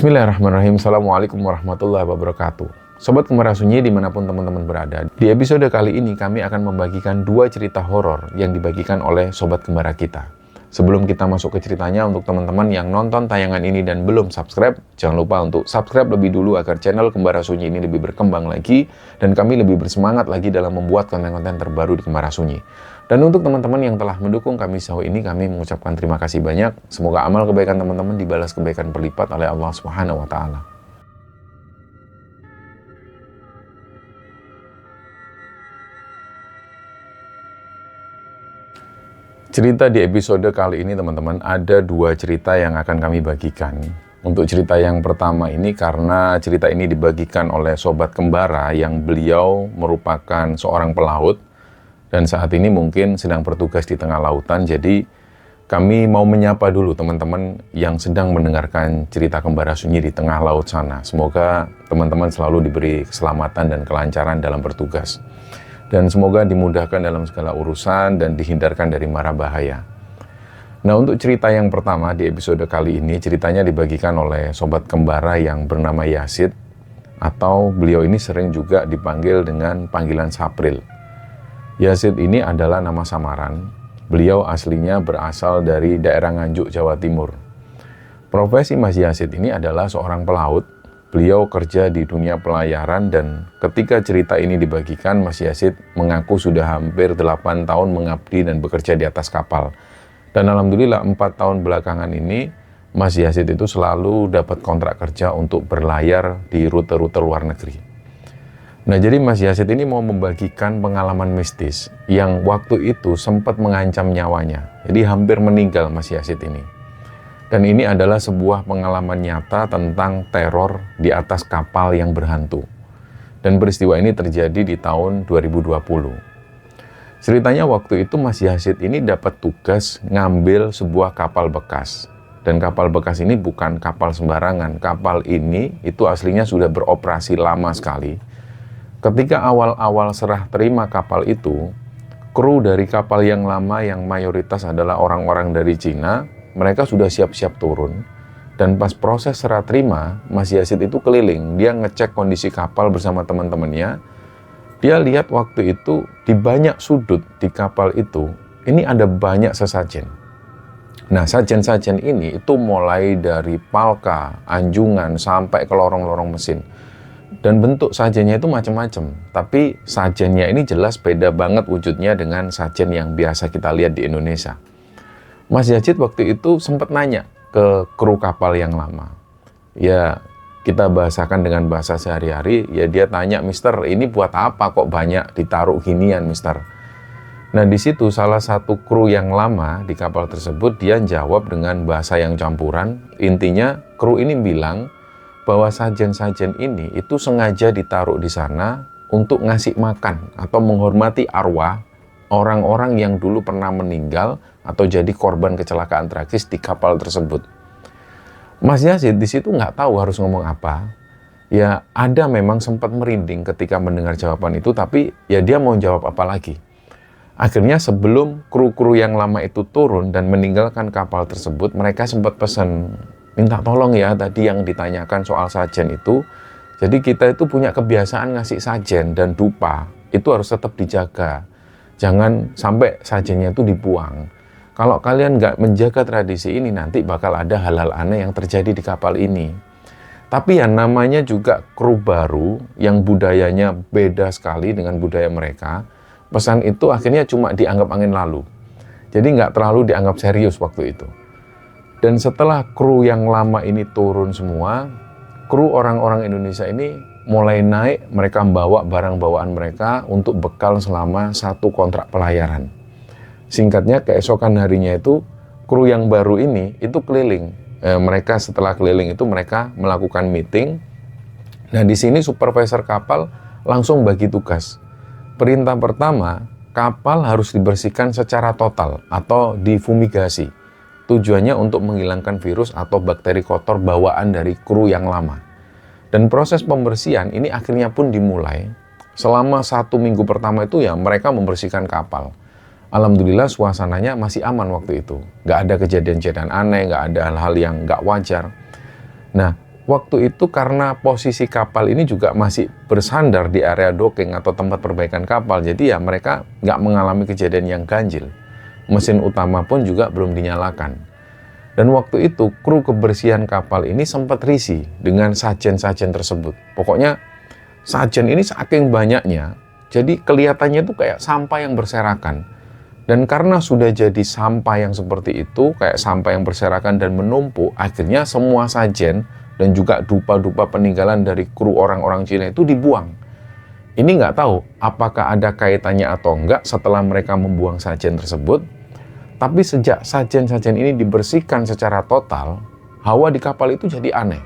Bismillahirrahmanirrahim. Assalamualaikum warahmatullahi wabarakatuh. Sobat Kembara Sunyi dimanapun teman-teman berada. Di episode kali ini kami akan membagikan dua cerita horor yang dibagikan oleh Sobat Kembara kita. Sebelum kita masuk ke ceritanya, untuk teman-teman yang nonton tayangan ini dan belum subscribe, jangan lupa untuk subscribe lebih dulu agar channel Kembara Sunyi ini lebih berkembang lagi dan kami lebih bersemangat lagi dalam membuat konten-konten terbaru di Kembara Sunyi. Dan untuk teman-teman yang telah mendukung kami sejauh ini, kami mengucapkan terima kasih banyak. Semoga amal kebaikan teman-teman dibalas kebaikan berlipat oleh Allah Subhanahu wa Ta'ala. Cerita di episode kali ini teman-teman, ada dua cerita yang akan kami bagikan. Untuk cerita yang pertama ini, karena cerita ini dibagikan oleh Sobat Kembara yang beliau merupakan seorang pelaut dan saat ini mungkin sedang bertugas di tengah lautan. Jadi kami mau menyapa dulu teman-teman yang sedang mendengarkan cerita Kembara Sunyi di tengah laut sana. Semoga teman-teman selalu diberi keselamatan dan kelancaran dalam bertugas. Dan semoga dimudahkan dalam segala urusan dan dihindarkan dari mara bahaya. Nah, untuk cerita yang pertama di episode kali ini, ceritanya dibagikan oleh Sobat Kembara yang bernama Yazid, atau beliau ini sering juga dipanggil dengan panggilan Sapril. Yazid ini adalah nama samaran. Beliau aslinya berasal dari daerah Nganjuk, Jawa Timur. Profesi Mas Yazid ini adalah seorang pelaut. Beliau kerja di dunia pelayaran dan ketika cerita ini dibagikan, Mas Yazid mengaku sudah hampir 8 tahun mengabdi dan bekerja di atas kapal. Dan alhamdulillah 4 tahun belakangan ini, Mas Yazid itu selalu dapat kontrak kerja untuk berlayar di rute-rute luar negeri. Nah, jadi Mas Yazid ini mau membagikan pengalaman mistis yang waktu itu sempat mengancam nyawanya. Jadi hampir meninggal Mas Yazid ini. Dan ini adalah sebuah pengalaman nyata tentang teror di atas kapal yang berhantu. Dan peristiwa ini terjadi di tahun 2020. Ceritanya waktu itu Mas Yazid ini dapat tugas ngambil sebuah kapal bekas. Dan kapal bekas ini bukan kapal sembarangan. Kapal ini itu aslinya sudah beroperasi lama sekali. Ketika awal-awal serah terima kapal itu, kru dari kapal yang lama yang mayoritas adalah orang-orang dari Cina, mereka sudah siap-siap turun. Dan pas proses serah terima, Mas Yazid itu keliling. Dia ngecek kondisi kapal bersama teman-temannya. Dia lihat waktu itu di banyak sudut di kapal itu, ini ada banyak sesajen. Nah, sajen-sajen ini itu mulai dari palka, anjungan, sampai ke lorong-lorong mesin. Dan bentuk sajennya itu macam-macam, tapi sajennya ini jelas beda banget wujudnya dengan sajen yang biasa kita lihat di Indonesia. Mas Yazid waktu itu sempat nanya ke kru kapal yang lama. Ya, kita bahasakan dengan bahasa sehari-hari, ya dia tanya, "Mister, ini buat apa kok banyak ditaruh ginian, Mister?" Nah, di situ salah satu kru yang lama di kapal tersebut, dia jawab dengan bahasa yang campuran. Intinya, kru ini bilang bahwa sajen-sajen ini itu sengaja ditaruh di sana untuk ngasih makan atau menghormati arwah orang-orang yang dulu pernah meninggal atau jadi korban kecelakaan tragis di kapal tersebut. Mas Yazid di situ nggak tahu harus ngomong apa. Ya, ada memang sempat merinding ketika mendengar jawaban itu, tapi ya dia mau jawab apa lagi. Akhirnya sebelum kru-kru yang lama itu turun dan meninggalkan kapal tersebut, mereka sempat pesan, "Minta tolong ya tadi yang ditanyakan soal sajen itu. Jadi kita itu punya kebiasaan ngasih sajen dan dupa. Itu harus tetap dijaga. Jangan sampai sajennya itu dibuang. Kalau kalian nggak menjaga tradisi ini, nanti bakal ada hal-hal aneh yang terjadi di kapal ini." Tapi ya namanya juga kru baru yang budayanya beda sekali dengan budaya mereka. Pesan itu akhirnya cuma dianggap angin lalu. Jadi nggak terlalu dianggap serius waktu itu. Dan setelah kru yang lama ini turun semua, kru orang-orang Indonesia ini mulai naik, mereka membawa barang bawaan mereka untuk bekal selama 1 kontrak pelayaran. Singkatnya, keesokan harinya itu, kru yang baru ini itu keliling. Mereka setelah keliling itu mereka melakukan meeting. Nah, di sini supervisor kapal langsung bagi tugas. Perintah pertama, kapal harus dibersihkan secara total atau difumigasi. Tujuannya untuk menghilangkan virus atau bakteri kotor bawaan dari kru yang lama. Dan proses pembersihan ini akhirnya pun dimulai. Selama 1 minggu pertama itu ya mereka membersihkan kapal. Alhamdulillah suasananya masih aman waktu itu. Nggak ada kejadian-kejadian aneh, nggak ada hal-hal yang nggak wajar. Nah, Waktu itu karena posisi kapal ini juga masih bersandar di area docking atau tempat perbaikan kapal, jadi ya mereka nggak mengalami kejadian yang ganjil. Mesin utama pun juga belum dinyalakan. Dan waktu itu kru kebersihan kapal ini sempat risih dengan sajen-sajen tersebut. Pokoknya sajen ini saking banyaknya, jadi kelihatannya itu kayak sampah yang berserakan. Dan karena sudah jadi sampah yang seperti itu, kayak sampah yang berserakan dan menumpuk, akhirnya semua sajen dan juga dupa-dupa peninggalan dari kru orang-orang Cina itu dibuang. Ini nggak tahu apakah ada kaitannya atau enggak setelah mereka membuang sajen tersebut, tapi sejak sajen-sajen ini dibersihkan secara total, hawa di kapal itu jadi aneh.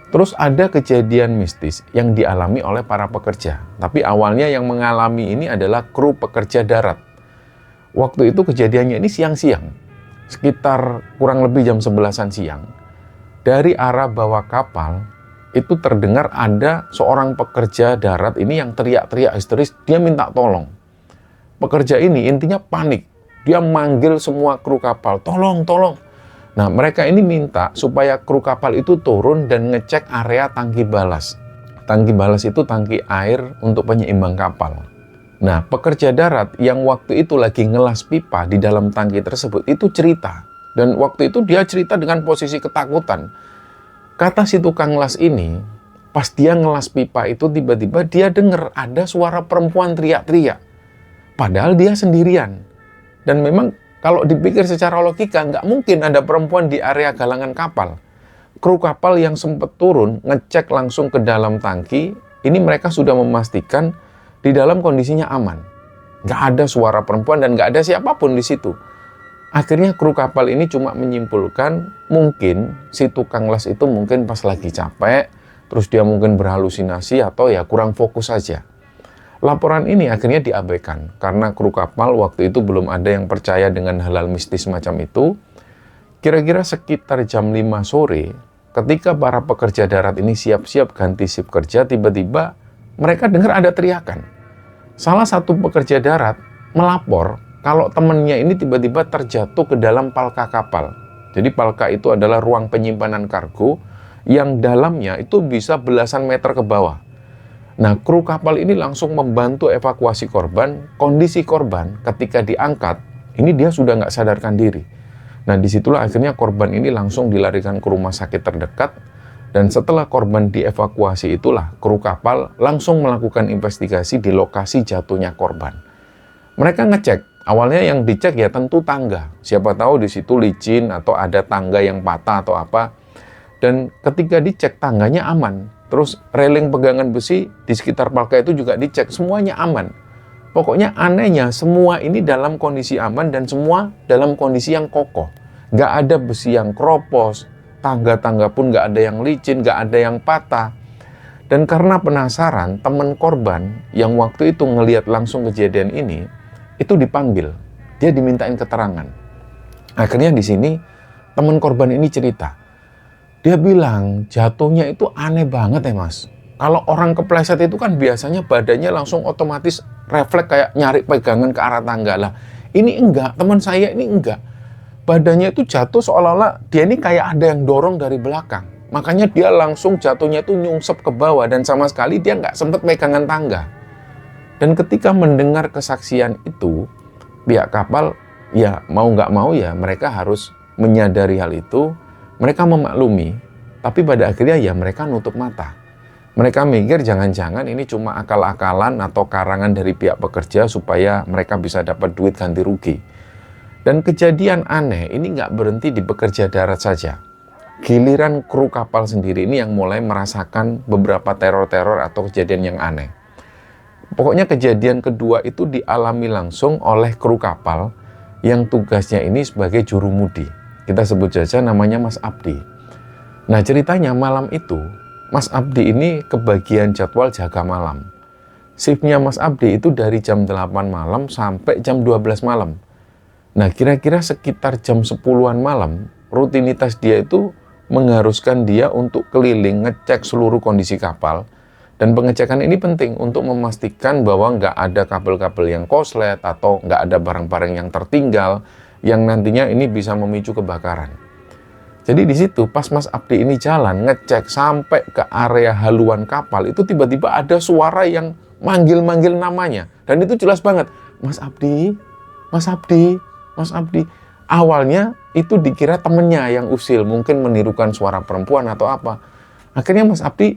Terus ada kejadian mistis yang dialami oleh para pekerja, tapi awalnya yang mengalami ini adalah kru pekerja darat. Waktu itu kejadiannya ini siang-siang, sekitar kurang lebih jam 11-an siang. Dari arah bawah kapal, itu terdengar ada seorang pekerja darat ini yang teriak-teriak histeris, dia minta tolong. Pekerja ini intinya panik, dia manggil semua kru kapal, tolong, tolong. Nah, mereka ini minta supaya kru kapal itu turun dan ngecek area tangki balas. Tangki balas itu tangki air untuk penyeimbang kapal. Nah, pekerja darat yang waktu itu lagi ngelas pipa di dalam tangki tersebut itu cerita. Dan waktu itu dia cerita dengan posisi ketakutan. Kata si tukang las ini, pas dia ngelas pipa itu tiba-tiba dia dengar ada suara perempuan teriak-teriak. Padahal dia sendirian. Dan memang kalau dipikir secara logika, nggak mungkin ada perempuan di area galangan kapal. Kru kapal yang sempat turun, ngecek langsung ke dalam tangki, ini mereka sudah memastikan di dalam kondisinya aman. Nggak ada suara perempuan dan nggak ada siapapun di situ. Akhirnya kru kapal ini cuma menyimpulkan mungkin si tukang las itu mungkin pas lagi capek, terus dia mungkin berhalusinasi atau ya kurang fokus saja. Laporan ini akhirnya diabaikan karena kru kapal waktu itu belum ada yang percaya dengan hal-hal mistis macam itu. Kira-kira sekitar jam 5 sore, ketika para pekerja darat ini siap-siap ganti shift kerja, tiba-tiba mereka dengar ada teriakan. Salah satu pekerja darat melapor kalau temannya ini tiba-tiba terjatuh ke dalam palka kapal. Jadi palka itu adalah ruang penyimpanan kargo yang dalamnya itu bisa belasan meter ke bawah. Nah, kru kapal ini langsung membantu evakuasi korban. Kondisi korban ketika diangkat, ini dia sudah nggak sadarkan diri. Nah, disitulah akhirnya korban ini langsung dilarikan ke rumah sakit terdekat. Dan setelah korban dievakuasi itulah kru kapal langsung melakukan investigasi di lokasi jatuhnya korban. Mereka ngecek. Awalnya yang dicek ya tentu tangga. Siapa tahu di situ licin atau ada tangga yang patah atau apa. Dan ketika dicek tangganya aman. Terus railing pegangan besi di sekitar palka itu juga dicek. Semuanya aman. Pokoknya anehnya semua ini dalam kondisi aman dan semua dalam kondisi yang kokoh. Nggak ada besi yang keropos. Tangga-tangga pun nggak ada yang licin, nggak ada yang patah. Dan karena penasaran, teman korban yang waktu itu ngelihat langsung kejadian ini, itu dipanggil, dia dimintain keterangan. Akhirnya di sini teman korban ini cerita, dia bilang jatuhnya itu aneh banget ya mas. Kalau orang kepleset itu kan biasanya badannya langsung otomatis refleks kayak nyari pegangan ke arah tangga lah. Ini enggak, teman saya ini enggak. Badannya itu jatuh seolah-olah dia ini kayak ada yang dorong dari belakang. Makanya dia langsung jatuhnya itu nyungsep ke bawah dan sama sekali dia nggak sempat pegangan tangga. Dan ketika mendengar kesaksian itu, pihak kapal ya mau nggak mau ya mereka harus menyadari hal itu, mereka memaklumi, tapi pada akhirnya ya mereka nutup mata. Mereka mikir jangan-jangan ini cuma akal-akalan atau karangan dari pihak pekerja supaya mereka bisa dapat duit ganti rugi. Dan kejadian aneh ini nggak berhenti di pekerja darat saja. Giliran kru kapal sendiri ini yang mulai merasakan beberapa teror-teror atau kejadian yang aneh. Pokoknya kejadian kedua itu dialami langsung oleh kru kapal yang tugasnya ini sebagai jurumudi. Kita sebut saja namanya Mas Abdi. Nah ceritanya malam itu, Mas Abdi ini kebagian jadwal jaga malam. Shiftnya Mas Abdi itu dari jam 8 malam sampai jam 12 malam. Nah kira-kira sekitar jam 10-an malam, rutinitas dia itu mengharuskan dia untuk keliling ngecek seluruh kondisi kapal. Dan pengecekan ini penting untuk memastikan bahwa nggak ada kabel-kabel yang koslet atau nggak ada barang-barang yang tertinggal yang nantinya ini bisa memicu kebakaran. Jadi di situ pas Mas Abdi ini jalan ngecek sampai ke area haluan kapal, itu tiba-tiba ada suara yang manggil-manggil namanya. Dan itu jelas banget, Mas Abdi, Mas Abdi, Mas Abdi. Awalnya itu dikira temennya yang usil, mungkin menirukan suara perempuan atau apa. Akhirnya Mas Abdi,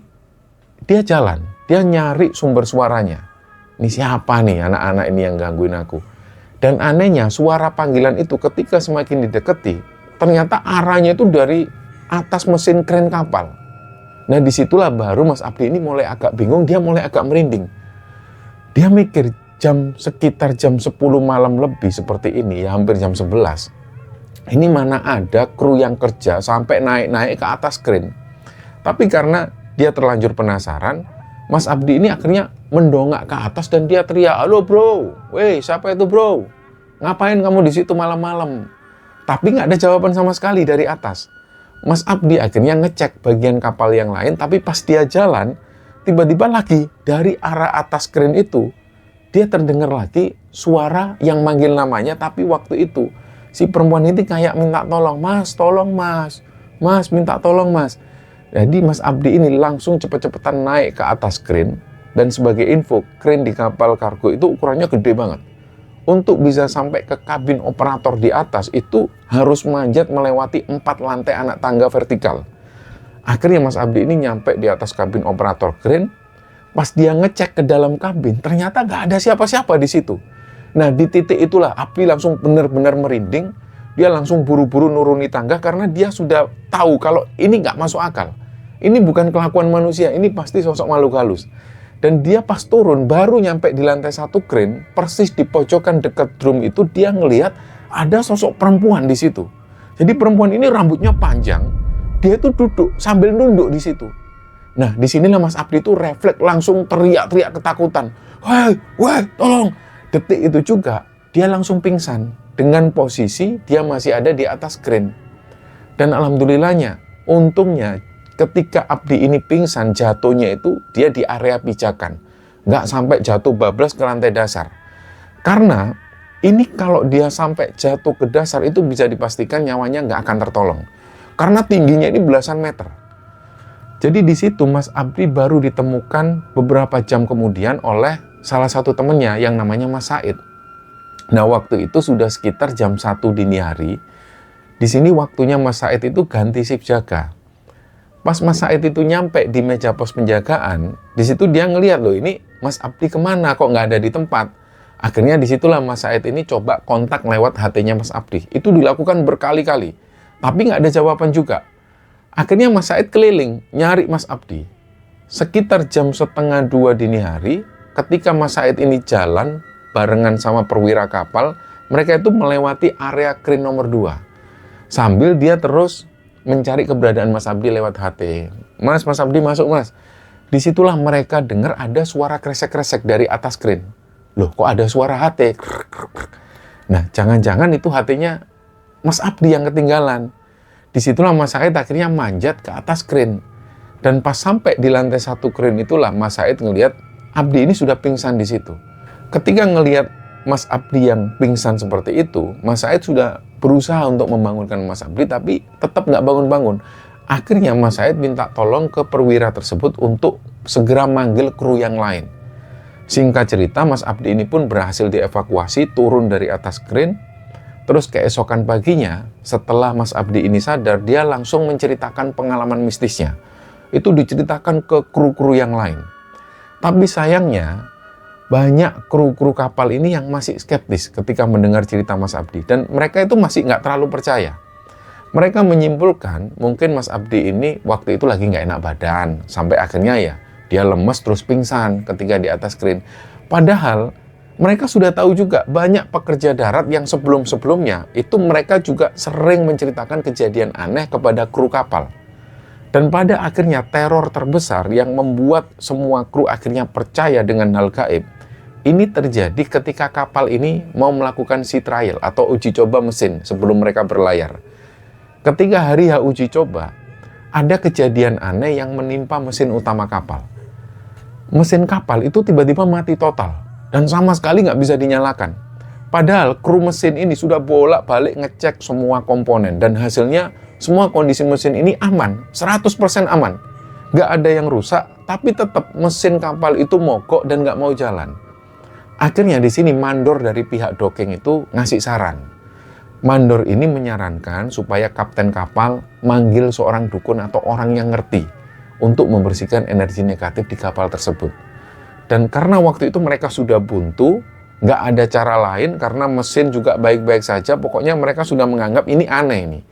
dia jalan, dia nyari sumber suaranya. Ini siapa nih anak-anak ini yang gangguin aku? Dan anehnya suara panggilan itu ketika semakin didekati, ternyata arahnya itu dari atas mesin kren kapal. Nah disitulah baru Mas Abdi ini mulai agak bingung, dia mulai agak merinding. Dia mikir sekitar jam 10 malam lebih seperti ini, ya hampir jam 11. Ini mana ada kru yang kerja sampai naik-naik ke atas kren. Tapi karena dia terlanjur penasaran, Mas Abdi ini akhirnya mendongak ke atas dan dia teriak, "Halo bro, weh siapa itu bro? Ngapain kamu di situ malam-malam?" Tapi nggak ada jawaban sama sekali dari atas. Mas Abdi akhirnya ngecek bagian kapal yang lain, tapi pas dia jalan, tiba-tiba lagi dari arah atas kren itu, dia terdengar lagi suara yang manggil namanya, tapi waktu itu si perempuan ini kayak minta tolong, "Mas, tolong mas, mas minta tolong mas." Jadi Mas Abdi ini langsung cepet-cepetan naik ke atas kren, dan sebagai info, kren di kapal kargo itu ukurannya gede banget. Untuk bisa sampai ke kabin operator di atas itu harus manjat melewati 4 lantai anak tangga vertikal. Akhirnya Mas Abdi ini nyampe di atas kabin operator kren. Pas dia ngecek ke dalam kabin, ternyata nggak ada siapa-siapa di situ. Nah di titik itulah Abdi langsung benar-benar merinding. Dia langsung buru-buru nuruni tangga karena dia sudah tahu kalau ini nggak masuk akal. Ini bukan kelakuan manusia, ini pasti sosok makhluk halus. Dan dia pas turun, baru nyampe di lantai 1 kren, persis di pojokan dekat drum itu, dia ngelihat ada sosok perempuan di situ. Jadi perempuan ini rambutnya panjang, dia tuh duduk sambil nunduk di situ. Nah, disinilah Mas Abdi itu refleks langsung teriak-teriak ketakutan. Woi, tolong! Detik itu juga, dia langsung pingsan. Dengan posisi dia masih ada di atas kren. Dan alhamdulillahnya, untungnya, ketika Abdi ini pingsan, jatuhnya itu dia di area pijakan. Nggak sampai jatuh bablas ke lantai dasar. Karena ini kalau dia sampai jatuh ke dasar itu bisa dipastikan nyawanya nggak akan tertolong. Karena tingginya ini belasan meter. Jadi di situ Mas Abdi baru ditemukan beberapa jam kemudian oleh salah satu temennya yang namanya Mas Said. Nah waktu itu sudah sekitar jam 1 dini hari. Di sini waktunya Mas Said itu ganti shift jaga. Pas Mas Said itu nyampe di meja pos penjagaan, di situ dia ngelihat loh ini Mas Abdi kemana kok nggak ada di tempat. Akhirnya disitulah Mas Said ini coba kontak lewat HT-nya Mas Abdi. Itu dilakukan berkali-kali, tapi nggak ada jawaban juga. Akhirnya Mas Said keliling nyari Mas Abdi. Sekitar jam 1:30 dini hari, ketika Mas Said ini jalan barengan sama perwira kapal, mereka itu melewati area kren nomor 2. Sambil dia terus mencari keberadaan Mas Abdi lewat HT. Mas Abdi masuk mas. Disitulah mereka dengar ada suara kresek-kresek dari atas kren. Loh kok ada suara HT? Nah jangan-jangan itu HT-nya Mas Abdi yang ketinggalan. Disitulah Mas Said akhirnya manjat ke atas kren. Dan pas sampai di lantai 1 kren itulah Mas Said ngelihat Abdi ini sudah pingsan di situ. Ketika ngelihat Mas Abdi yang pingsan seperti itu, Mas Said sudah berusaha untuk membangunkan Mas Abdi, tapi tetap nggak bangun-bangun. Akhirnya Mas Said minta tolong ke perwira tersebut untuk segera manggil kru yang lain. Singkat cerita, Mas Abdi ini pun berhasil dievakuasi, turun dari atas kren. Terus keesokan paginya, setelah Mas Abdi ini sadar, dia langsung menceritakan pengalaman mistisnya. Itu diceritakan ke kru-kru yang lain. Tapi sayangnya, banyak kru-kru kapal ini yang masih skeptis ketika mendengar cerita Mas Abdi. Dan mereka itu masih nggak terlalu percaya. Mereka menyimpulkan mungkin Mas Abdi ini waktu itu lagi nggak enak badan. Sampai akhirnya ya dia lemes terus pingsan ketika di atas kren. Padahal mereka sudah tahu juga banyak pekerja darat yang sebelum-sebelumnya itu mereka juga sering menceritakan kejadian aneh kepada kru kapal. Dan pada akhirnya teror terbesar yang membuat semua kru akhirnya percaya dengan hal gaib, ini terjadi ketika kapal ini mau melakukan sea trial atau uji coba mesin sebelum mereka berlayar. Ketika hari H uji coba, ada kejadian aneh yang menimpa mesin utama kapal. Mesin kapal itu tiba-tiba mati total dan sama sekali nggak bisa dinyalakan. Padahal kru mesin ini sudah bolak-balik ngecek semua komponen dan hasilnya semua kondisi mesin ini aman, 100% aman. Nggak ada yang rusak, tapi tetap mesin kapal itu mogok dan nggak mau jalan. Akhirnya di sini mandor dari pihak docking itu ngasih saran. Mandor ini menyarankan supaya kapten kapal manggil seorang dukun atau orang yang ngerti untuk membersihkan energi negatif di kapal tersebut. Dan karena waktu itu mereka sudah buntu, nggak ada cara lain karena mesin juga baik-baik saja, pokoknya mereka sudah menganggap ini aneh nih.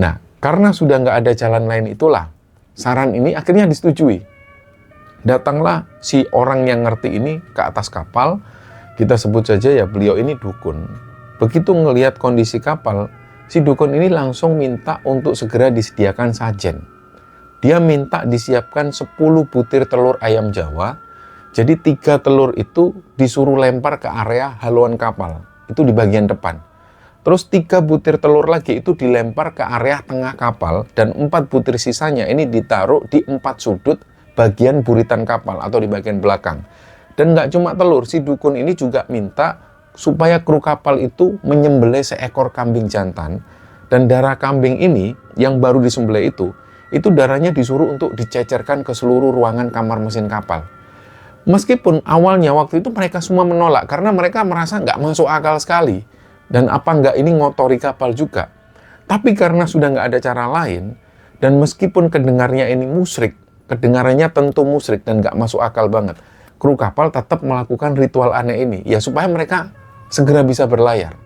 Nah, karena sudah nggak ada jalan lain itulah, saran ini akhirnya disetujui. Datanglah si orang yang ngerti ini ke atas kapal, kita sebut saja ya beliau ini dukun. Begitu ngelihat kondisi kapal, si dukun ini langsung minta untuk segera disediakan sajen. Dia minta disiapkan 10 butir telur ayam Jawa. Jadi 3 telur itu disuruh lempar ke area haluan kapal, itu di bagian depan. Terus 3 butir telur lagi itu dilempar ke area tengah kapal, dan 4 butir sisanya ini ditaruh di 4 sudut bagian buritan kapal atau di bagian belakang. Dan nggak cuma telur, si dukun ini juga minta supaya kru kapal itu menyembelih seekor kambing jantan, dan darah kambing ini yang baru disembelih itu darahnya disuruh untuk dicecerkan ke seluruh ruangan kamar mesin kapal. Meskipun awalnya waktu itu mereka semua menolak karena mereka merasa nggak masuk akal sekali. Dan apa nggak ini ngotori kapal juga. Tapi karena sudah nggak ada cara lain, dan meskipun kedengarnya ini musyrik, kedengarannya tentu musyrik dan nggak masuk akal banget, kru kapal tetap melakukan ritual aneh ini, ya supaya mereka segera bisa berlayar.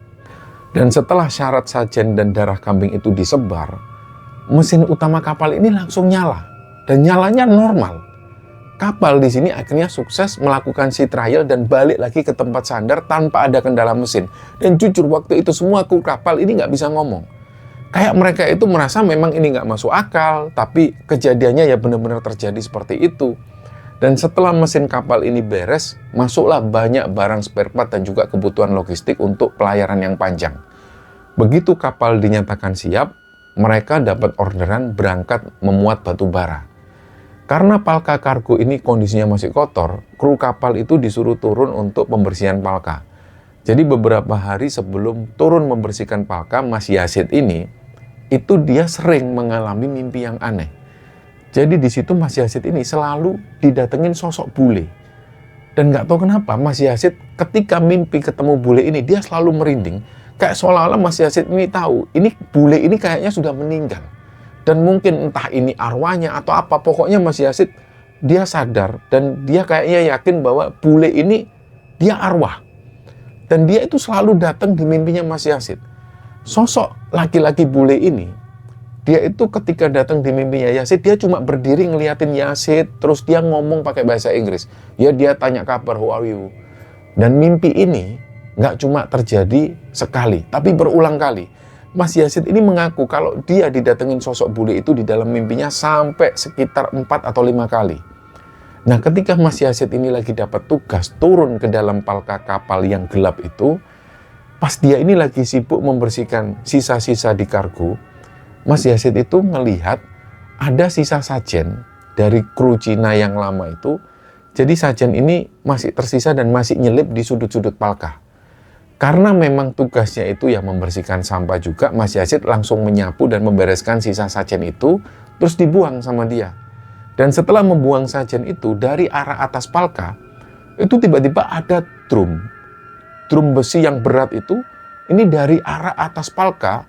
Dan setelah syarat sajen dan darah kambing itu disebar, mesin utama kapal ini langsung nyala. Dan nyalanya normal. Kapal di sini akhirnya sukses melakukan sea trial dan balik lagi ke tempat sandar tanpa ada kendala mesin. Dan jujur waktu itu semua kru kapal ini nggak bisa ngomong. Kayak mereka itu merasa memang ini nggak masuk akal, tapi kejadiannya ya benar-benar terjadi seperti itu. Dan setelah mesin kapal ini beres, masuklah banyak barang spare part dan juga kebutuhan logistik untuk pelayaran yang panjang. Begitu kapal dinyatakan siap, mereka dapat orderan berangkat memuat batu bara. Karena palka kargo ini kondisinya masih kotor, kru kapal itu disuruh turun untuk pembersihan palka. Jadi beberapa hari sebelum turun membersihkan palka, Mas Yazid ini, itu dia sering mengalami mimpi yang aneh. Jadi di situ Mas Yazid ini selalu didatengin sosok bule. Dan nggak tahu kenapa Mas Yazid ketika mimpi ketemu bule ini, dia selalu merinding. Kayak seolah-olah Mas Yazid ini tahu, ini bule ini kayaknya sudah meninggal. Dan mungkin entah ini arwahnya atau apa, pokoknya Mas Yazid dia sadar dan dia kayaknya yakin bahwa bule ini dia arwah. Dan dia itu selalu datang di mimpinya Mas Yazid. Sosok laki-laki bule ini, dia itu ketika datang di mimpinya Yazid, dia cuma berdiri ngeliatin Yazid, terus dia ngomong pakai bahasa Inggris. Ya dia tanya kabar, how are you? Dan mimpi ini nggak cuma terjadi sekali, tapi berulang kali. Mas Yazid ini mengaku kalau dia didatengin sosok bule itu di dalam mimpinya sampai sekitar 4 atau 5 kali. Nah, ketika Mas Yazid ini lagi dapat tugas turun ke dalam palka kapal yang gelap itu, pas dia ini lagi sibuk membersihkan sisa-sisa di kargo, Mas Yazid itu melihat ada sisa sajen dari kru Cina yang lama itu. Jadi sajen ini masih tersisa dan masih nyelip di sudut-sudut palka. Karena memang tugasnya itu ya membersihkan sampah juga, Mas Yazid langsung menyapu dan membereskan sisa sajen itu, terus dibuang sama dia. Dan setelah membuang sajen itu, dari arah atas palka, itu tiba-tiba ada drum besi yang berat itu, ini dari arah atas palka,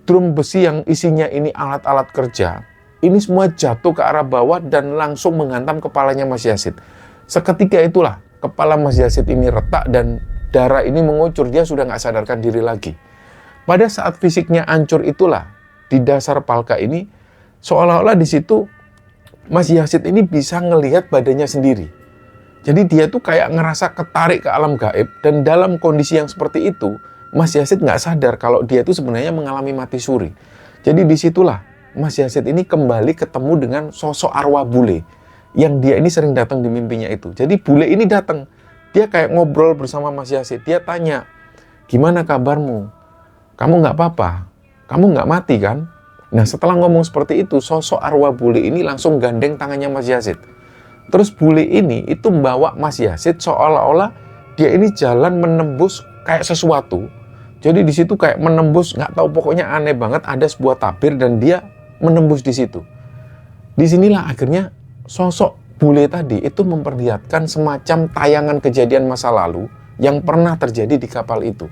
drum besi yang isinya ini alat-alat kerja, ini semua jatuh ke arah bawah dan langsung menghantam kepalanya Mas Yazid. Seketika itulah, kepala Mas Yazid ini retak dan darah ini mengucur, dia sudah nggak sadarkan diri lagi. Pada saat fisiknya hancur itulah, di dasar palka ini, seolah-olah di situ Mas Yazid ini bisa ngelihat badannya sendiri. Jadi dia tuh kayak ngerasa ketarik ke alam gaib, dan dalam kondisi yang seperti itu, Mas Yazid nggak sadar kalau dia itu sebenarnya mengalami mati suri. Jadi disitulah Mas Yazid ini kembali ketemu dengan sosok arwah bule, yang dia ini sering datang di mimpinya itu. Jadi bule ini datang. Dia kayak ngobrol bersama Mas Yazid. Dia tanya, gimana kabarmu? Kamu nggak apa-apa? Kamu nggak mati kan? Nah setelah ngomong seperti itu, sosok arwah bule ini langsung gandeng tangannya Mas Yazid. Terus bule ini itu membawa Mas Yazid seolah-olah dia ini jalan menembus kayak sesuatu. Jadi di situ kayak menembus, nggak tahu, pokoknya aneh banget, ada sebuah tabir dan dia menembus di situ. Disinilah akhirnya sosok bule tadi itu memperlihatkan semacam tayangan kejadian masa lalu yang pernah terjadi di kapal itu.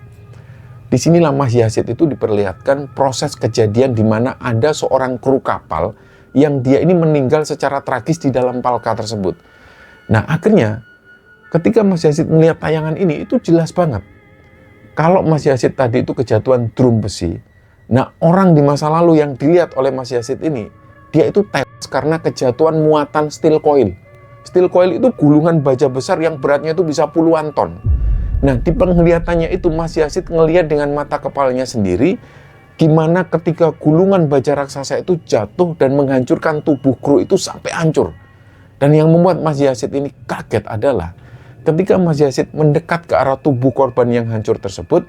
Disinilah Mas Yazid itu diperlihatkan proses kejadian di mana ada seorang kru kapal yang dia ini meninggal secara tragis di dalam palka tersebut. Nah akhirnya ketika Mas Yazid melihat tayangan ini, itu jelas banget. Kalau Mas Yazid tadi itu kejatuhan drum besi, nah orang di masa lalu yang dilihat oleh Mas Yazid ini, dia itu tewas karena kejatuhan muatan steel coil. Steel coil itu gulungan baja besar yang beratnya itu bisa puluhan ton. Nah di penglihatannya itu Mas Yazid ngelihat dengan mata kepalanya sendiri, gimana ketika gulungan baja raksasa itu jatuh dan menghancurkan tubuh kru itu sampai hancur. Dan yang membuat Mas Yazid ini kaget adalah ketika Mas Yazid mendekat ke arah tubuh korban yang hancur tersebut,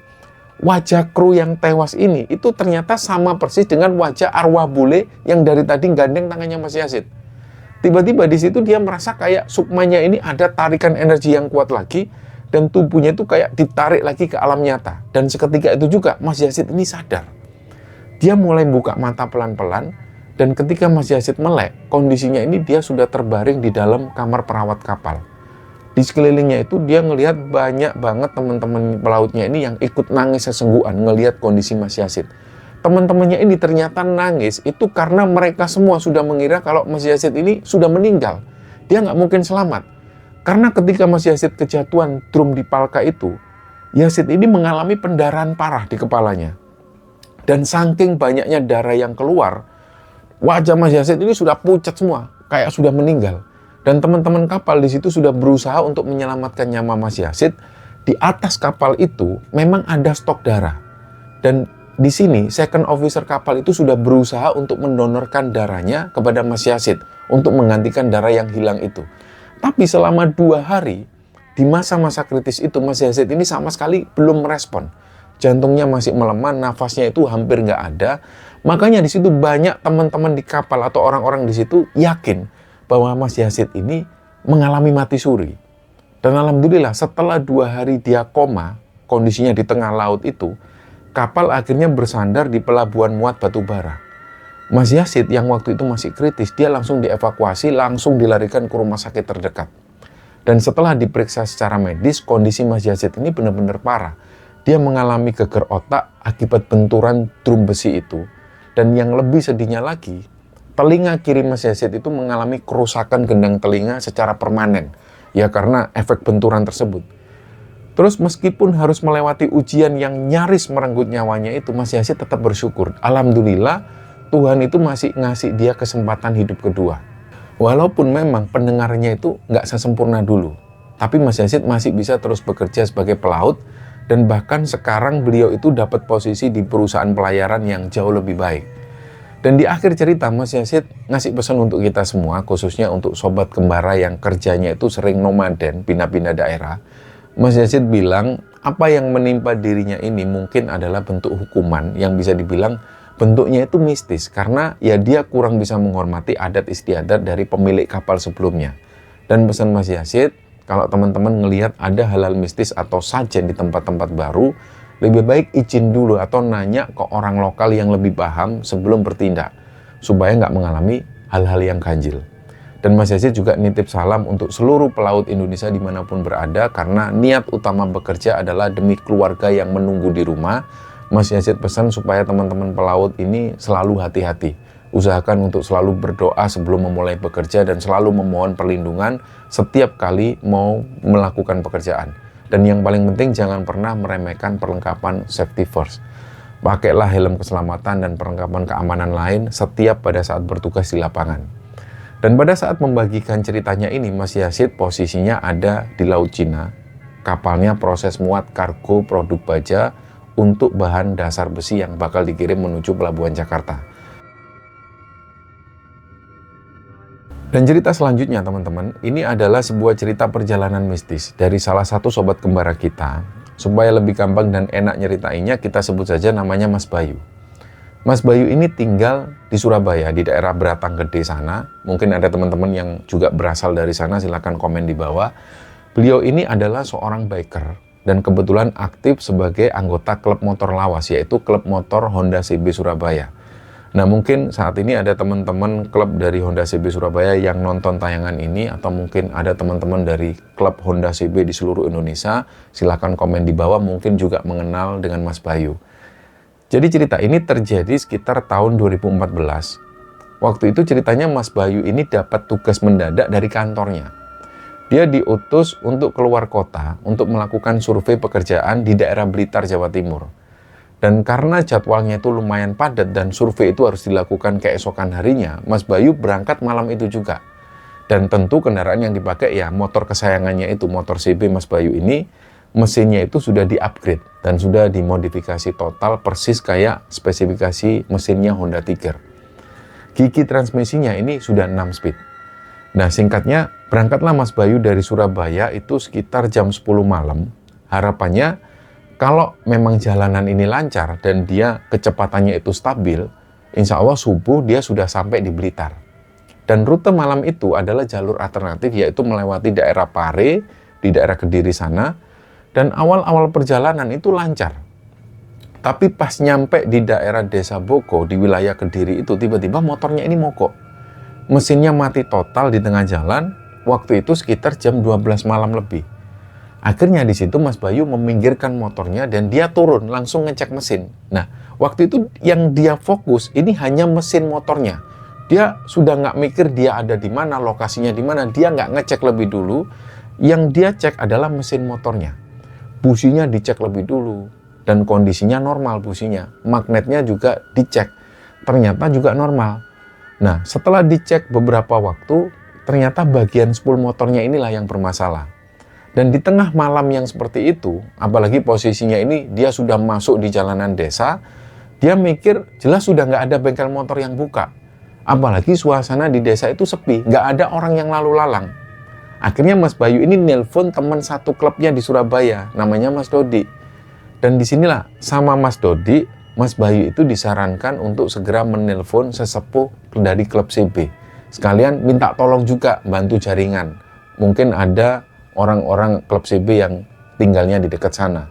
wajah kru yang tewas ini itu ternyata sama persis dengan wajah arwah bule yang dari tadi gandeng tangannya Mas Yazid. Tiba-tiba di situ dia merasa kayak sukmanya ini ada tarikan energi yang kuat lagi dan tubuhnya itu kayak ditarik lagi ke alam nyata. Dan seketika itu juga Mas Yazid ini sadar. Dia mulai buka mata pelan-pelan dan ketika Mas Yazid melek, kondisinya ini dia sudah terbaring di dalam kamar perawat kapal. Di sekelilingnya itu dia ngelihat banyak banget teman-teman pelautnya ini yang ikut nangis sesenggukan ngelihat kondisi Mas Yazid. Teman-temannya ini ternyata nangis itu karena mereka semua sudah mengira kalau Mas Yazid ini sudah meninggal. Dia nggak mungkin selamat. Karena ketika Mas Yazid kejatuhan drum di palka itu, Yazid ini mengalami pendarahan parah di kepalanya. Dan saking banyaknya darah yang keluar, wajah Mas Yazid ini sudah pucat semua, kayak sudah meninggal. Dan teman-teman kapal di situ sudah berusaha untuk menyelamatkan nyawa Mas Yazid. Di atas kapal itu memang ada stok darah. Dan di sini second officer kapal itu sudah berusaha untuk mendonorkan darahnya kepada Mas Yazid untuk menggantikan darah yang hilang itu. Tapi selama 2 hari di masa-masa kritis itu Mas Yazid ini sama sekali belum merespon. Jantungnya masih melemah, nafasnya itu hampir nggak ada. Makanya di situ banyak teman-teman di kapal atau orang-orang di situ yakin bahwa Mas Yazid ini mengalami mati suri. Dan alhamdulillah setelah 2 hari dia koma, kondisinya di tengah laut itu, kapal akhirnya bersandar di pelabuhan muat batubara. Mas Yazid yang waktu itu masih kritis, dia langsung dievakuasi, langsung dilarikan ke rumah sakit terdekat. Dan setelah diperiksa secara medis, kondisi Mas Yazid ini benar-benar parah. Dia mengalami geger otak akibat benturan drum besi itu. Dan yang lebih sedihnya lagi, telinga kiri Mas Yazid itu mengalami kerusakan gendang telinga secara permanen. Ya karena efek benturan tersebut. Terus meskipun harus melewati ujian yang nyaris merenggut nyawanya itu, Mas Yazid tetap bersyukur. Alhamdulillah Tuhan itu masih ngasih dia kesempatan hidup kedua. Walaupun memang pendengarnya itu nggak sesempurna dulu. Tapi Mas Yazid masih bisa terus bekerja sebagai pelaut. Dan bahkan sekarang beliau itu dapat posisi di perusahaan pelayaran yang jauh lebih baik. Dan di akhir cerita Mas Yazid ngasih pesan untuk kita semua, khususnya untuk sobat kembara yang kerjanya itu sering nomaden, pindah-pindah daerah. Mas Yazid bilang, apa yang menimpa dirinya ini mungkin adalah bentuk hukuman yang bisa dibilang bentuknya itu mistis. Karena ya dia kurang bisa menghormati adat istiadat dari pemilik kapal sebelumnya. Dan pesan Mas Yazid, kalau teman-teman ngelihat ada hal-hal mistis atau sajen di tempat-tempat baru, lebih baik izin dulu atau nanya ke orang lokal yang lebih paham sebelum bertindak, supaya nggak mengalami hal-hal yang ganjil. Dan Mas Yazid juga nitip salam untuk seluruh pelaut Indonesia dimanapun berada, karena niat utama bekerja adalah demi keluarga yang menunggu di rumah. Mas Yazid pesan supaya teman-teman pelaut ini selalu hati-hati. Usahakan untuk selalu berdoa sebelum memulai bekerja dan selalu memohon perlindungan setiap kali mau melakukan pekerjaan. Dan yang paling penting jangan pernah meremehkan perlengkapan safety first. Pakailah helm keselamatan dan perlengkapan keamanan lain setiap pada saat bertugas di lapangan. Dan pada saat membagikan ceritanya ini, Mas Yazid posisinya ada di Laut Cina. Kapalnya proses muat kargo produk baja untuk bahan dasar besi yang bakal dikirim menuju pelabuhan Jakarta. Dan cerita selanjutnya teman-teman, ini adalah sebuah cerita perjalanan mistis dari salah satu sobat kembara kita. Supaya lebih gampang dan enak nyeritainnya, kita sebut saja namanya Mas Bayu. Mas Bayu ini tinggal di Surabaya, di daerah Beratang Gede sana. Mungkin ada teman-teman yang juga berasal dari sana, silahkan komen di bawah. Beliau ini adalah seorang biker dan kebetulan aktif sebagai anggota klub motor lawas, yaitu klub motor Honda CB Surabaya. Nah, mungkin saat ini ada teman-teman klub dari Honda CB Surabaya yang nonton tayangan ini, atau mungkin ada teman-teman dari klub Honda CB di seluruh Indonesia. Silahkan komen di bawah, mungkin juga mengenal dengan Mas Bayu. Jadi cerita ini terjadi sekitar tahun 2014. Waktu itu ceritanya Mas Bayu ini dapat tugas mendadak dari kantornya. Dia diutus untuk keluar kota untuk melakukan survei pekerjaan di daerah Blitar, Jawa Timur. Dan karena jadwalnya itu lumayan padat dan survei itu harus dilakukan keesokan harinya, Mas Bayu berangkat malam itu juga. Dan tentu kendaraan yang dipakai ya motor kesayangannya itu, motor CB Mas Bayu ini, mesinnya itu sudah di-upgrade dan sudah dimodifikasi total persis kayak spesifikasi mesinnya Honda Tiger. Gigi transmisinya ini sudah 6 speed. Nah, singkatnya, berangkatlah Mas Bayu dari Surabaya itu sekitar jam 10 malam. Harapannya, kalau memang jalanan ini lancar dan dia kecepatannya itu stabil, insya Allah subuh dia sudah sampai di Blitar. Dan rute malam itu adalah jalur alternatif, yaitu melewati daerah Pare, di daerah Kediri sana, dan awal-awal perjalanan itu lancar. Tapi pas nyampe di daerah Desa Boko, di wilayah Kediri itu, tiba-tiba motornya ini mogok. Mesinnya mati total di tengah jalan, waktu itu sekitar jam 12 malam lebih. Akhirnya di situ Mas Bayu meminggirkan motornya dan dia turun langsung ngecek mesin. Nah, waktu itu yang dia fokus ini hanya mesin motornya. Dia sudah nggak mikir dia ada di mana, lokasinya di mana. Dia nggak ngecek lebih dulu. Yang dia cek adalah mesin motornya. Businya dicek lebih dulu dan kondisinya normal businya. Magnetnya juga dicek. Ternyata juga normal. Nah, setelah dicek beberapa waktu, ternyata bagian spool motornya inilah yang bermasalah. Dan di tengah malam yang seperti itu, apalagi posisinya ini dia sudah masuk di jalanan desa, dia mikir jelas sudah nggak ada bengkel motor yang buka. Apalagi suasana di desa itu sepi, nggak ada orang yang lalu lalang. Akhirnya Mas Bayu ini nelpon teman satu klubnya di Surabaya, namanya Mas Dodi. Dan disinilah sama Mas Dodi, Mas Bayu itu disarankan untuk segera menelpon sesepuh dari klub CB. Sekalian minta tolong juga bantu jaringan. Mungkin ada orang-orang klub CB yang tinggalnya di dekat sana.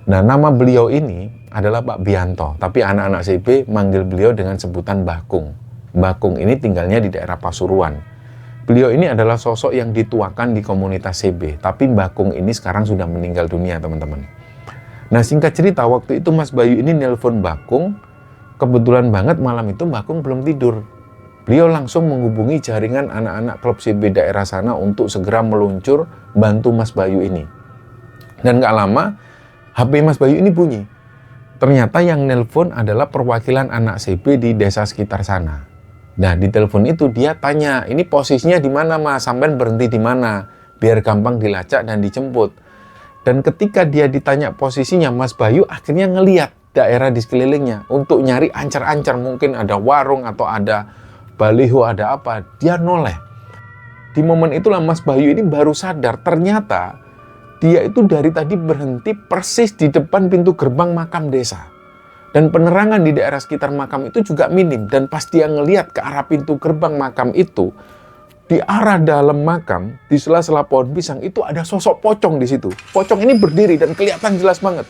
Nah, nama beliau ini adalah Pak Bianto, tapi anak-anak CB manggil beliau dengan sebutan Bakung. Bakung ini tinggalnya di daerah Pasuruan. Beliau ini adalah sosok yang dituakan di komunitas CB, tapi Bakung ini sekarang sudah meninggal dunia, teman-teman. Nah, singkat cerita, waktu itu Mas Bayu ini nelpon Bakung, kebetulan banget malam itu Bakung belum tidur. Beliau langsung menghubungi jaringan anak-anak klub CB daerah sana untuk segera meluncur bantu Mas Bayu ini. Dan gak lama, HP Mas Bayu ini bunyi. Ternyata yang nelpon adalah perwakilan anak CB di desa sekitar sana. Nah, di telepon itu dia tanya, ini posisinya di mana Mas? Sampean berhenti di mana? Biar gampang dilacak dan dijemput. Dan ketika dia ditanya posisinya, Mas Bayu akhirnya ngeliat daerah di sekelilingnya untuk nyari ancar-ancar, mungkin ada warung atau ada baliho, ada apa, dia noleh. Di momen itulah Mas Bayu ini baru sadar, ternyata dia itu dari tadi berhenti persis di depan pintu gerbang makam desa. Dan penerangan di daerah sekitar makam itu juga minim. Dan pas dia ngelihat ke arah pintu gerbang makam itu, di arah dalam makam, di sela-sela pohon pisang itu ada sosok pocong di situ. Pocong ini berdiri dan kelihatan jelas banget.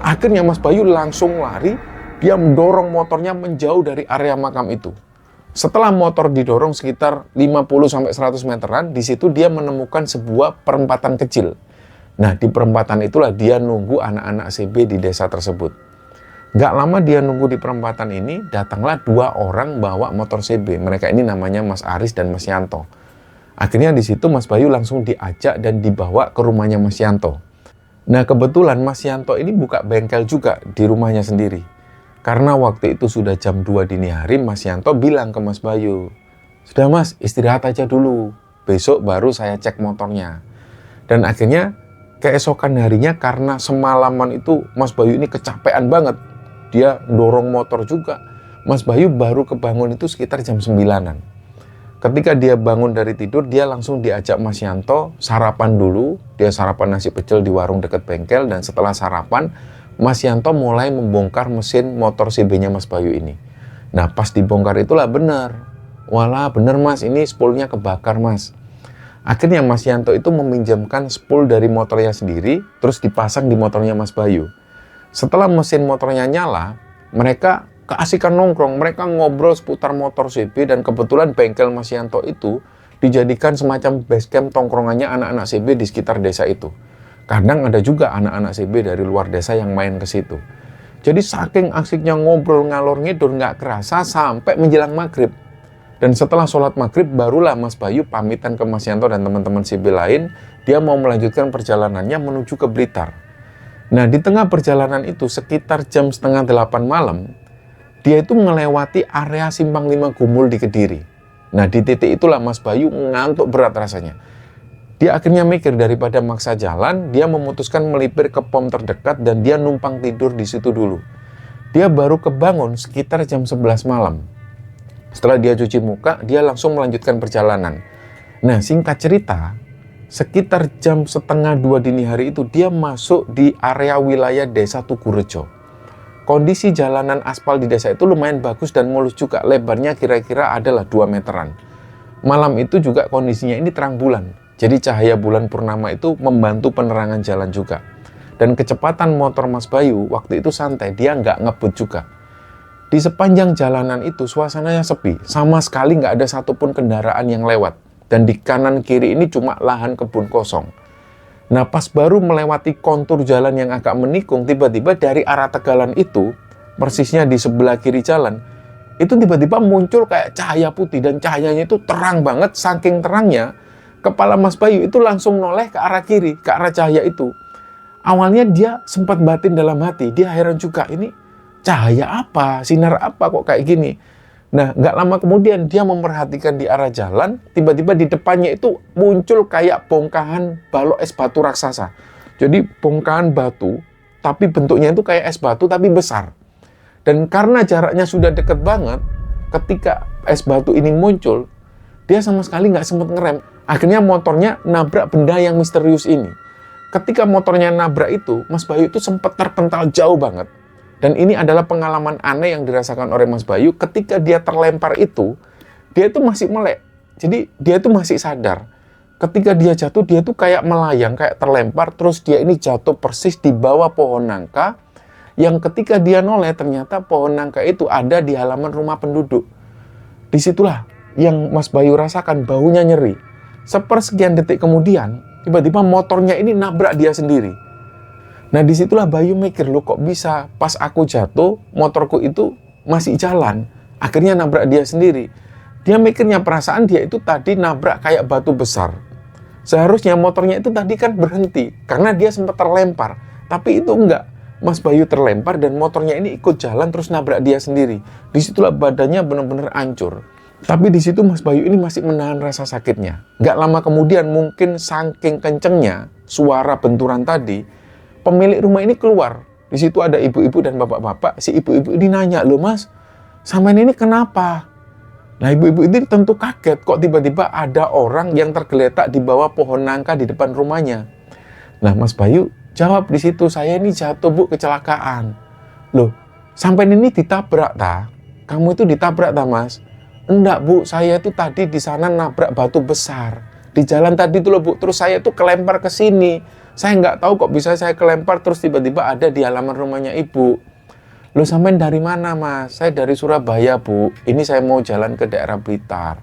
Akhirnya Mas Bayu langsung lari, dia mendorong motornya menjauh dari area makam itu. Setelah motor didorong sekitar 50-100 meteran, di situ dia menemukan sebuah perempatan kecil. Nah, di perempatan itulah dia nunggu anak-anak CB di desa tersebut. Gak lama dia nunggu di perempatan ini, datanglah 2 orang bawa motor CB. Mereka ini namanya Mas Aris dan Mas Yanto. Akhirnya di situ Mas Bayu langsung diajak dan dibawa ke rumahnya Mas Yanto. Nah, kebetulan Mas Yanto ini buka bengkel juga di rumahnya sendiri. Karena waktu itu sudah jam 2 dini hari, Mas Yanto bilang ke Mas Bayu, "Sudah Mas, istirahat aja dulu. Besok baru saya cek motornya." Dan akhirnya keesokan harinya karena semalaman itu Mas Bayu ini kecapean banget. Dia dorong motor juga. Mas Bayu baru kebangun itu sekitar jam 9-an. Ketika dia bangun dari tidur, dia langsung diajak Mas Yanto sarapan dulu. Dia sarapan nasi pecel di warung dekat bengkel, dan setelah sarapan, Mas Yanto mulai membongkar mesin motor CB-nya Mas Bayu ini. Nah, pas dibongkar itulah benar. Walah, benar Mas, ini spoolnya kebakar Mas. Akhirnya Mas Yanto itu meminjamkan spool dari motornya sendiri, terus dipasang di motornya Mas Bayu. Setelah mesin motornya nyala, mereka keasikan nongkrong, mereka ngobrol seputar motor CB, dan kebetulan bengkel Mas Yanto itu dijadikan semacam base camp tongkrongannya anak-anak CB di sekitar desa itu. Kadang ada juga anak-anak CB dari luar desa yang main ke situ. Jadi saking asiknya ngobrol ngalor ngidur nggak kerasa sampai menjelang maghrib. Dan setelah sholat maghrib barulah Mas Bayu pamitan ke Mas Yanto dan teman-teman CB lain. Dia mau melanjutkan perjalanannya menuju ke Blitar. Nah di tengah perjalanan itu sekitar jam setengah 8 malam, dia itu melewati area Simpang 5 Gumul di Kediri. Nah di titik itulah Mas Bayu ngantuk berat rasanya. Dia akhirnya mikir daripada maksa jalan, dia memutuskan melipir ke pom terdekat dan dia numpang tidur di situ dulu. Dia baru kebangun sekitar jam 11 malam. Setelah dia cuci muka, dia langsung melanjutkan perjalanan. Nah, singkat cerita, sekitar jam setengah 2 dini hari itu dia masuk di area wilayah desa Tugurejo. Kondisi jalanan aspal di desa itu lumayan bagus dan mulus juga, lebarnya kira-kira adalah 2 meteran. Malam itu juga kondisinya ini terang bulan. Jadi cahaya bulan purnama itu membantu penerangan jalan juga. Dan kecepatan motor Mas Bayu waktu itu santai, dia nggak ngebut juga. Di sepanjang jalanan itu suasananya sepi, sama sekali nggak ada satupun kendaraan yang lewat. Dan di kanan kiri ini cuma lahan kebun kosong. Nah pas baru melewati kontur jalan yang agak menikung, tiba-tiba dari arah tegalan itu, persisnya di sebelah kiri jalan, itu tiba-tiba muncul kayak cahaya putih. Dan cahayanya itu terang banget, saking terangnya, kepala Mas Bayu itu langsung noleh ke arah kiri, ke arah cahaya itu. Awalnya dia sempat batin dalam hati, dia heran juga, ini cahaya apa, sinar apa kok kayak gini. Nah, nggak lama kemudian dia memperhatikan di arah jalan, tiba-tiba di depannya itu muncul kayak bongkahan balok es batu raksasa. Jadi bongkahan batu, tapi bentuknya itu kayak es batu tapi besar. Dan karena jaraknya sudah deket banget, ketika es batu ini muncul, dia sama sekali nggak sempat ngerem. Akhirnya motornya nabrak benda yang misterius ini. Ketika motornya nabrak itu, Mas Bayu itu sempat terpental jauh banget. Dan ini adalah pengalaman aneh yang dirasakan oleh Mas Bayu. Ketika dia terlempar itu, dia itu masih melek. Jadi dia itu masih sadar. Ketika dia jatuh, dia itu kayak melayang, kayak terlempar. Terus dia ini jatuh persis di bawah pohon nangka. Yang ketika dia noleh, ternyata pohon nangka itu ada di halaman rumah penduduk. Disitulah yang Mas Bayu rasakan baunya nyeri. Sepersekian detik kemudian, tiba-tiba motornya ini nabrak dia sendiri. Nah disitulah Bayu mikir, loh kok bisa pas aku jatuh, motorku itu masih jalan. Akhirnya nabrak dia sendiri. Dia mikirnya perasaan dia itu tadi nabrak kayak batu besar. Seharusnya motornya itu tadi kan berhenti, karena dia sempat terlempar. Tapi itu enggak. Mas Bayu terlempar dan motornya ini ikut jalan terus nabrak dia sendiri. Disitulah badannya benar-benar hancur. Tapi di situ Mas Bayu ini masih menahan rasa sakitnya. Nggak lama kemudian mungkin saking kencengnya suara benturan tadi, pemilik rumah ini keluar. Di situ ada ibu-ibu dan bapak-bapak. Si ibu-ibu ini nanya, loh Mas, sampean ini kenapa? Nah ibu-ibu ini tentu kaget kok tiba-tiba ada orang yang tergeletak di bawah pohon nangka di depan rumahnya. Nah Mas Bayu jawab di situ, saya ini jatuh Bu, kecelakaan. Loh, sampean ini ditabrak ta? Kamu itu ditabrak ta Mas? Enggak Bu, saya itu tadi di sana nabrak batu besar. Di jalan tadi itu loh Bu, terus saya itu kelempar ke sini. Saya nggak tahu kok bisa saya kelempar terus tiba-tiba ada di halaman rumahnya Ibu. Loh sampean dari mana Mas? Saya dari Surabaya Bu, ini saya mau jalan ke daerah Blitar.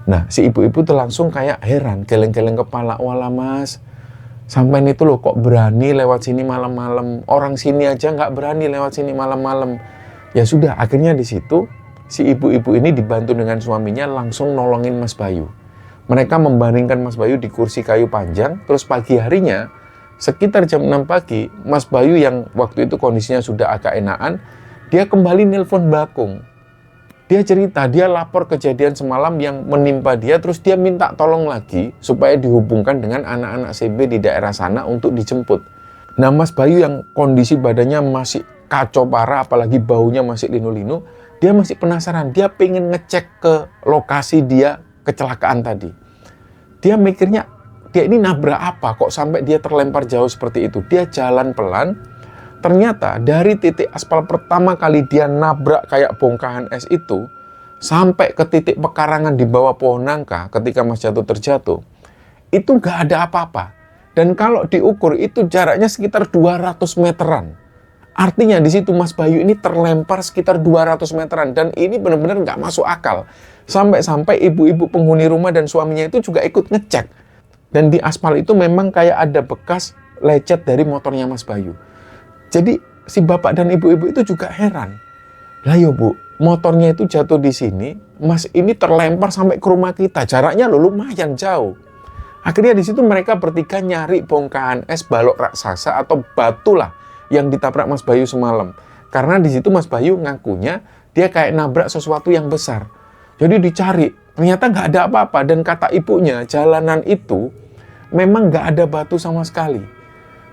Nah si ibu-ibu tuh langsung kayak heran, geleng-geleng kepala. Walah Mas, sampean itu loh kok berani lewat sini malam-malam. Orang sini aja nggak berani lewat sini malam-malam. Ya sudah, akhirnya di situ si ibu-ibu ini dibantu dengan suaminya langsung nolongin Mas Bayu. Mereka membaringkan Mas Bayu di kursi kayu panjang. Terus pagi harinya, sekitar jam 6 pagi, Mas Bayu yang waktu itu kondisinya sudah agak enakan, dia kembali nelpon Bakung. Dia cerita, dia lapor kejadian semalam yang menimpa dia, terus dia minta tolong lagi supaya dihubungkan dengan anak-anak CB di daerah sana untuk dijemput. Nah Mas Bayu yang kondisi badannya masih kacau parah, apalagi baunya masih linu-linu, dia masih penasaran, dia pengen ngecek ke lokasi dia kecelakaan tadi. Dia mikirnya, dia ini nabrak apa kok sampai dia terlempar jauh seperti itu. Dia jalan pelan, ternyata dari titik aspal pertama kali dia nabrak kayak bongkahan es itu, sampai ke titik pekarangan di bawah pohon nangka ketika Mas jatuh terjatuh, itu nggak ada apa-apa. Dan kalau diukur itu jaraknya sekitar 200 meteran. Artinya di situ Mas Bayu ini terlempar sekitar 200 meteran. Dan ini benar-benar nggak masuk akal. Sampai-sampai ibu-ibu penghuni rumah dan suaminya itu juga ikut ngecek. Dan di aspal itu memang kayak ada bekas lecet dari motornya Mas Bayu. Jadi si bapak dan ibu-ibu itu juga heran. Lah yo Bu, motornya itu jatuh di sini, Mas ini terlempar sampai ke rumah kita. Jaraknya loh lumayan jauh. Akhirnya di situ mereka bertiga nyari bongkahan es balok raksasa atau batu lah yang ditabrak Mas Bayu semalam. Karena di situ Mas Bayu ngakunya dia kayak nabrak sesuatu yang besar. Jadi dicari, ternyata nggak ada apa-apa. Dan kata ibunya, jalanan itu memang nggak ada batu sama sekali.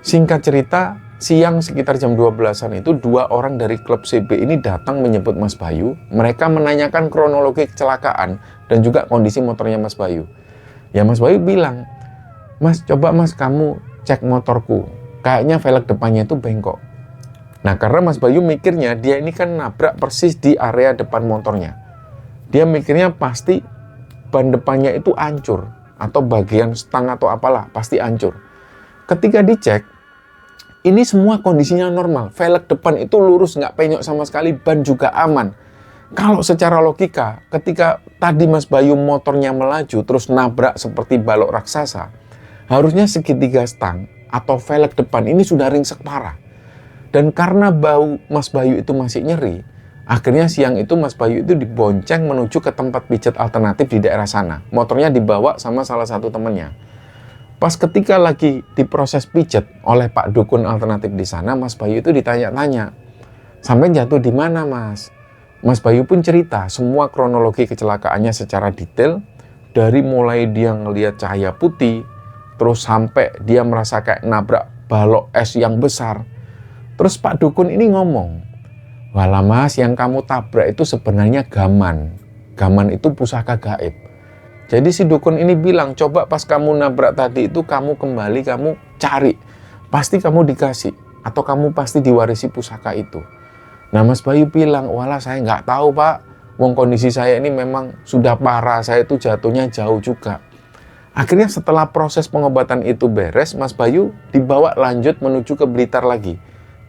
Singkat cerita, siang sekitar jam 12-an itu 2 orang dari klub CB ini datang menyebut Mas Bayu. Mereka menanyakan kronologi kecelakaan dan juga kondisi motornya Mas Bayu. Ya Mas Bayu bilang, Mas coba Mas kamu cek motorku. Kayaknya velg depannya itu bengkok. Nah karena Mas Bayu mikirnya dia ini kan nabrak persis di area depan motornya. Dia mikirnya pasti ban depannya itu hancur. Atau bagian stang atau apalah, pasti hancur. Ketika dicek, ini semua kondisinya normal. Velg depan itu lurus, nggak penyok sama sekali, ban juga aman. Kalau secara logika, ketika tadi Mas Bayu motornya melaju, terus nabrak seperti balok raksasa, harusnya segitiga stang atau velg depan ini sudah ringsek parah. Dan karena bau Mas Bayu itu masih nyeri, akhirnya siang itu Mas Bayu itu dibonceng menuju ke tempat pijat alternatif di daerah sana. Motornya dibawa sama salah satu temannya. Pas ketika lagi diproses pijat oleh Pak Dukun alternatif di sana, Mas Bayu itu ditanya-tanya, sampai jatuh di mana Mas? Mas Bayu pun cerita semua kronologi kecelakaannya secara detail, dari mulai dia ngelihat cahaya putih, terus sampai dia merasa kayak nabrak balok es yang besar. Terus Pak Dukun ini ngomong, walah Mas, yang kamu tabrak itu sebenarnya gaman. Gaman itu pusaka gaib. Jadi si dukun ini bilang, coba pas kamu nabrak tadi itu kamu kembali, kamu cari. Pasti kamu dikasih. Atau kamu pasti diwarisi pusaka itu. Nah Mas Bayu bilang, walah saya nggak tahu Pak. Wong kondisi saya ini memang sudah parah. Saya itu jatuhnya jauh juga. Akhirnya setelah proses pengobatan itu beres, Mas Bayu dibawa lanjut menuju ke Blitar lagi.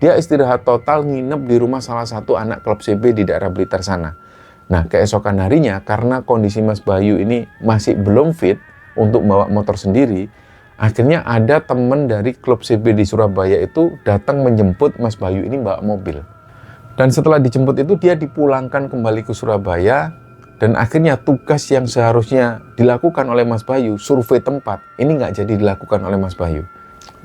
Dia istirahat total nginep di rumah salah satu anak klub CB di daerah Blitar sana. Nah, keesokan harinya karena kondisi Mas Bayu ini masih belum fit untuk bawa motor sendiri, akhirnya ada teman dari klub CB di Surabaya itu datang menjemput Mas Bayu ini bawa mobil. Dan setelah dijemput itu dia dipulangkan kembali ke Surabaya dan akhirnya tugas yang seharusnya dilakukan oleh Mas Bayu, survei tempat, ini nggak jadi dilakukan oleh Mas Bayu.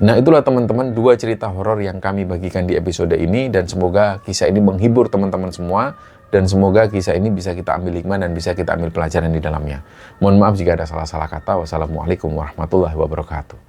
Nah itulah teman-teman 2 cerita horor yang kami bagikan di episode ini dan semoga kisah ini menghibur teman-teman semua dan semoga kisah ini bisa kita ambil hikmah dan bisa kita ambil pelajaran di dalamnya. Mohon maaf jika ada salah-salah kata. Wassalamualaikum warahmatullahi wabarakatuh.